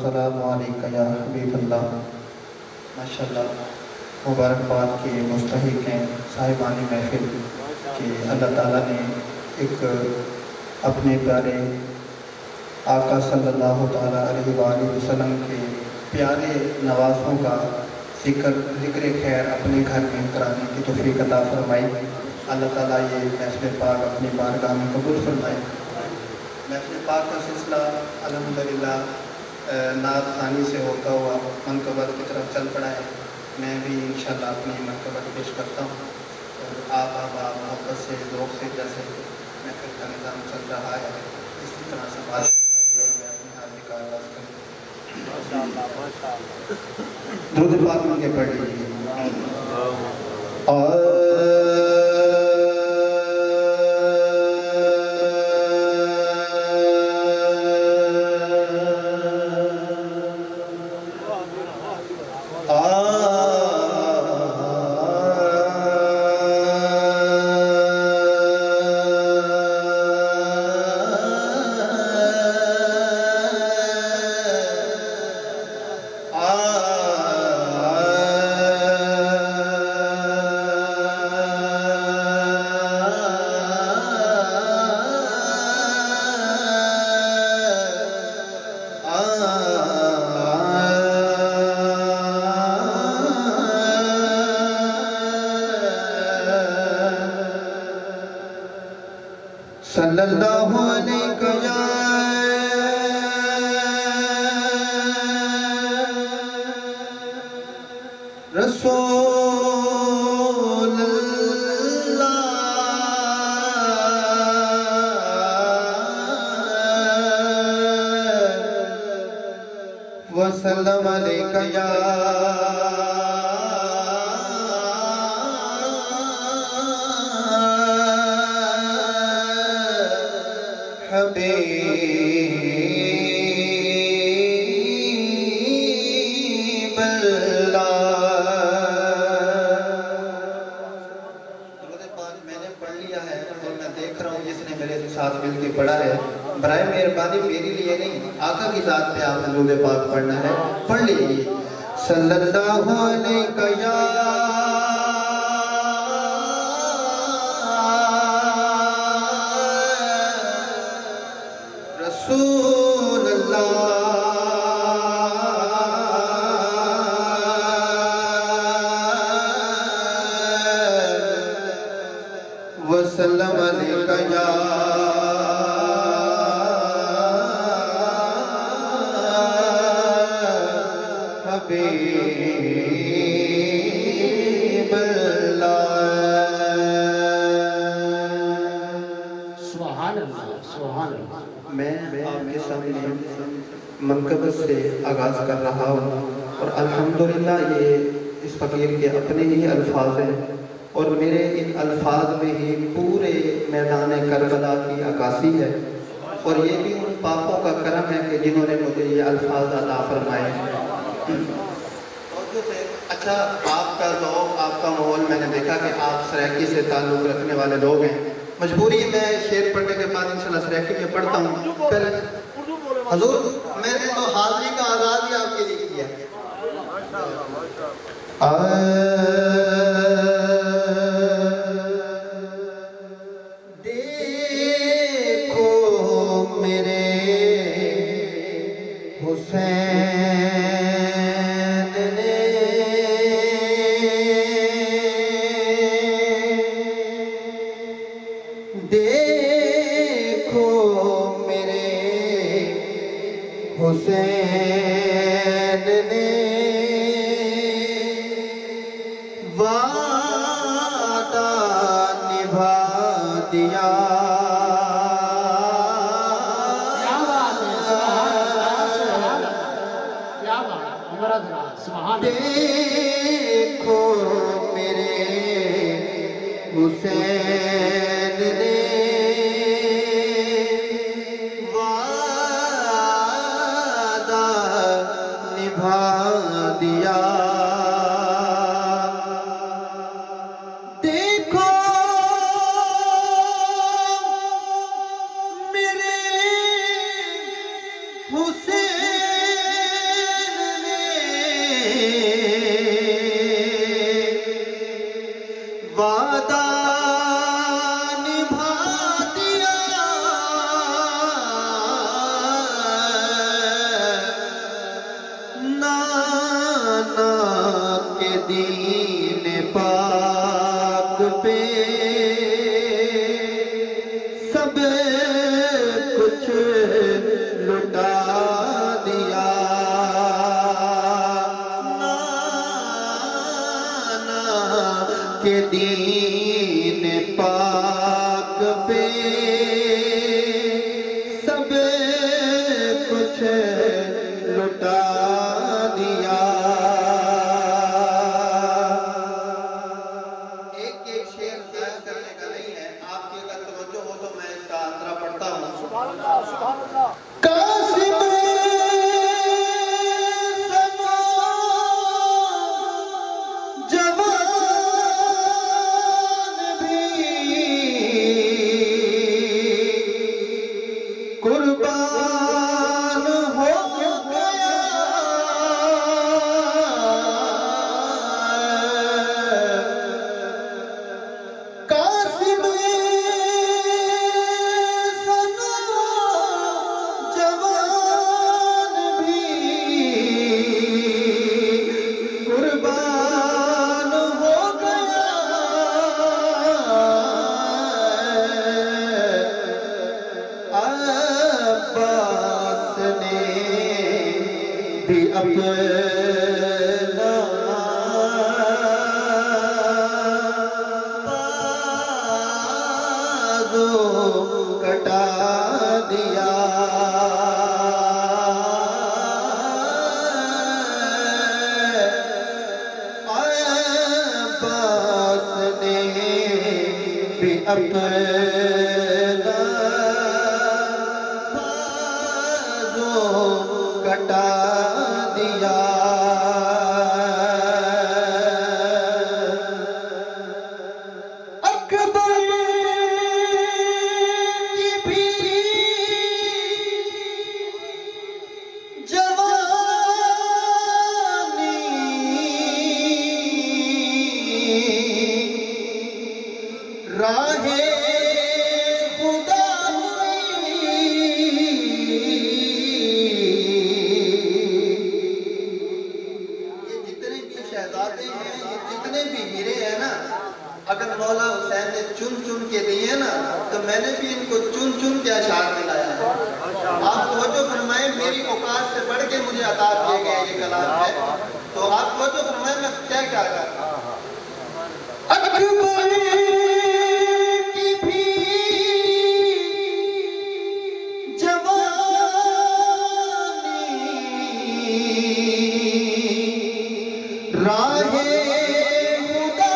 वस्सलामु अलैका या हबीब अल्लाह। माशाअल्लाह मुबारकबाद के मुस्तहिक हैं साहिबान महफिल कि अल्लाह ताला ने एक अपने प्यारे आका सल्लल्लाहु ताला अलैहि वसल्लम के प्यारे नवासों का ज़िक्र खैर अपने घर में कराने की तौफीक अता फरमाई। अल्लाह ताला ये महफिल पाक अपनी बारगाह में कबूल फरमाए। महफिल पाक का सिलसिला अल्हम्दुलिल्लाह नात ख़ानी से होता हुआ मनक़बत की तरफ चल पड़ा है। मैं भी इंशाअल्लाह अपनी मनक़बत पेश करता हूँ और आप मोहब्बत से ज़ौक़ से जैसे महफिल का निज़ाम चल रहा है इसी तरह से बात अपने हाथ का आगाज़ करें। दुरूद पाक में के पढ़ लीजिए। सल्लल्लाहु अलैहि या रसूल अल्लाह वसल्लम अलैका या हबीब अल्लाह। मैंने पढ़ लिया है और मैं देख रहा हूँ जिसने मेरे साथ मिलकर पढ़ा है, बराए मेहरबानी मेरे लिए नहीं आका की ज़ात पे आपने दुरूद पाक पढ़ना है। पढ़ लीजिए। सल्लल्लाहु अलैहि या रसूल अल्लाह वसल्लम अलैका या हबीब अल्लाह। सुभान अल्लाह, सुभान अल्लाह। मैं आपके सामने मनक़बत से आगाज़ कर रहा हूँ और अल्हम्दुलिल्लाह ये इस फ़कीर के अपने ही अल्फाज हैं और मेरे इन अल्फाज में ही पूरे मैदान करबला की अक्कासी है और ये भी उन पापों का करम है कि जिन्होंने मुझे ये अल्फाज अता फरमाए। अच्छा, आपका ज़ौक़ आपका माहौल मैंने देखा कि आप सराइकी से ताल्लुक़ रखने वाले लोग हैं। मजबूरी मैं शेर पढ़ने के बाद इंशाल्लाह सराइकी में पढ़ता हूँ। पहले हजूर मैंने तो हाज़री का आगाज़ ही आपके लिए किया। देखो मेरे हुसैन ने देखो मेरे हुसैन ने वादा निभा दिया। क्या बात है, क्या बात है, हमारा सुभान। देखो मेरे हुसैन ने वादा निभा दिया। देखो मेरे हुसैन دین پاک پہ سب کچھ لٹا دیا نانا کے دین پاک پہ سب کچھ لٹا دیا ایک شعر ضائع کرنے کا نہیں ہے آپ کی اگر توجہ ہو تو میں اس کا اندرہ پڑھتا ہوں سبحان اللہ سبحان اللہ قاسم سما جوان بھی قربان ہو گیا قاسم سنا جوان بھی قربان ہو گیا عباس نے بھی اپنا بازو کٹا دیا عباس نے بھی اپنا بازو کٹا دیا اکبر کی بھی جوانی راہ خدا یہ جتنے بھی شہزادے ہیں یہ جتنے بھی ہیرے ہیں نا اگر مولا حسین نے چن چن کے دیے نا تو میں نے بھی ان کو چن چن کے اشعار دلایا ہے آپ توجہ فرمائیں میری اوقات سے بڑھ کے مجھے عطا کیے گئے یہ کلام ہے تو آپ توجہ فرمائیں میں کیا کیا کر رہا ہوں اکبر کی بھی جوانی راہ خدا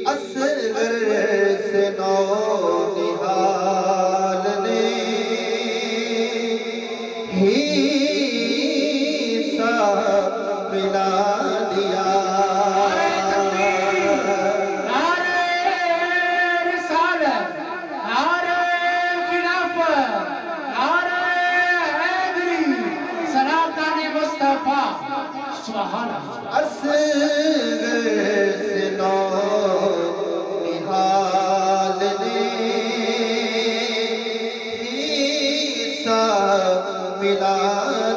اصغر سے نونہال نے حصہ ملا دیا نعرہ رسالت نعرہ خلافت نعرہ حیدری سلاطان مصطفیٰ سبحان اللہ اصغر سے نونہال نے حصہ ملا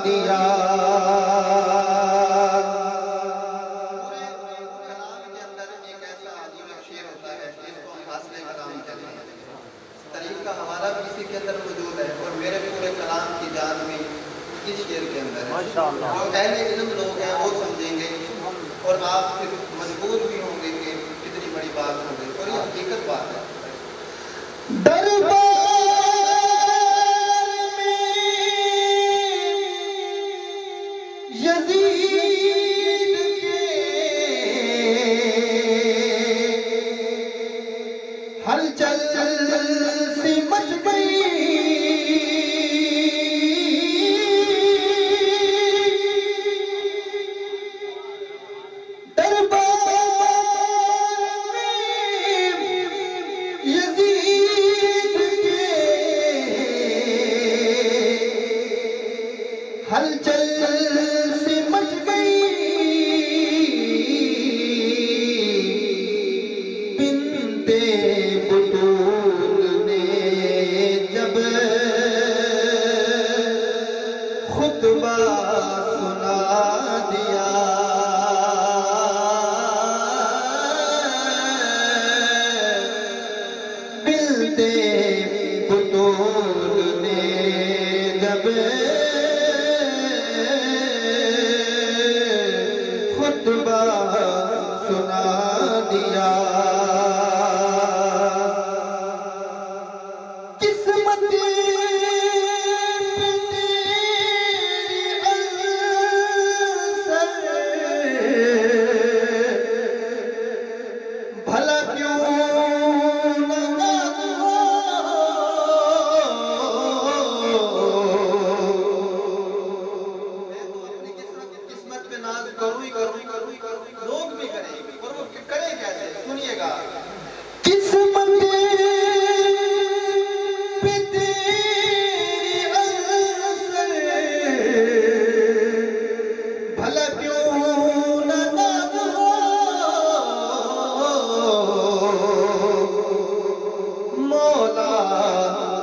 دیا پورے کلام کے اندر ایک ایسا عجیب شعر ہوتا ہے جس کو ہم فاصلے کلام کہتے ہیں طریقہ ہمارا بھی اسی کے اندر موجود ہے اور میرے پورے کلام کی جان بھی اس شعر کے اندر ہے جو اہل علم لوگ ہیں وہ سمجھیں گے اور آپ پھر مجبور بھی ہوں گے کہ کتنی بڑی بات ہو گئی اور یہ حقیقت بات ہے دربار میں یزید کے ہلچل سی مچ گئی ہلچل سی مچ گئی بنتے بطول نے جب قسمت بھلا کیوں نہ قسمت پہ ناز کروں ہی کروں لوگ بھی کریں اور وہ کریں کیسے سنیے گا قسمت پہ تیری اثر بھلا کیوں نہ مولا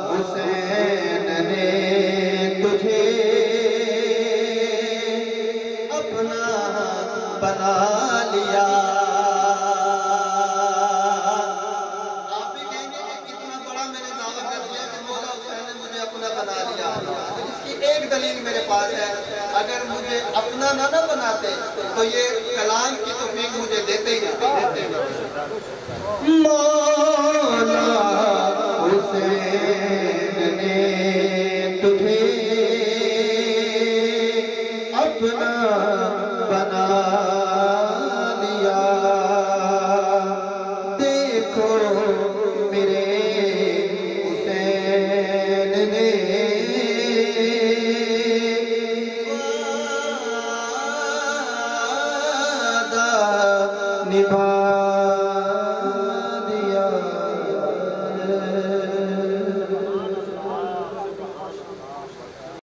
حسین نے تجھے اپنا بنا لیا آپ بھی کہیں گے کہ کتنا بڑا میں نے دعویٰ کر دیا کہ مولا حسین نے مجھے اپنا بنا لیا اس کی ایک دلیل میرے پاس ہے اگر مجھے اپنا نہ بناتے تو یہ کلام کی توفیق مجھے دیتے ہی مولا حسین نے تجھے اپنا بنا لیا دیکھو میرے حسین نے وعدہ نبھا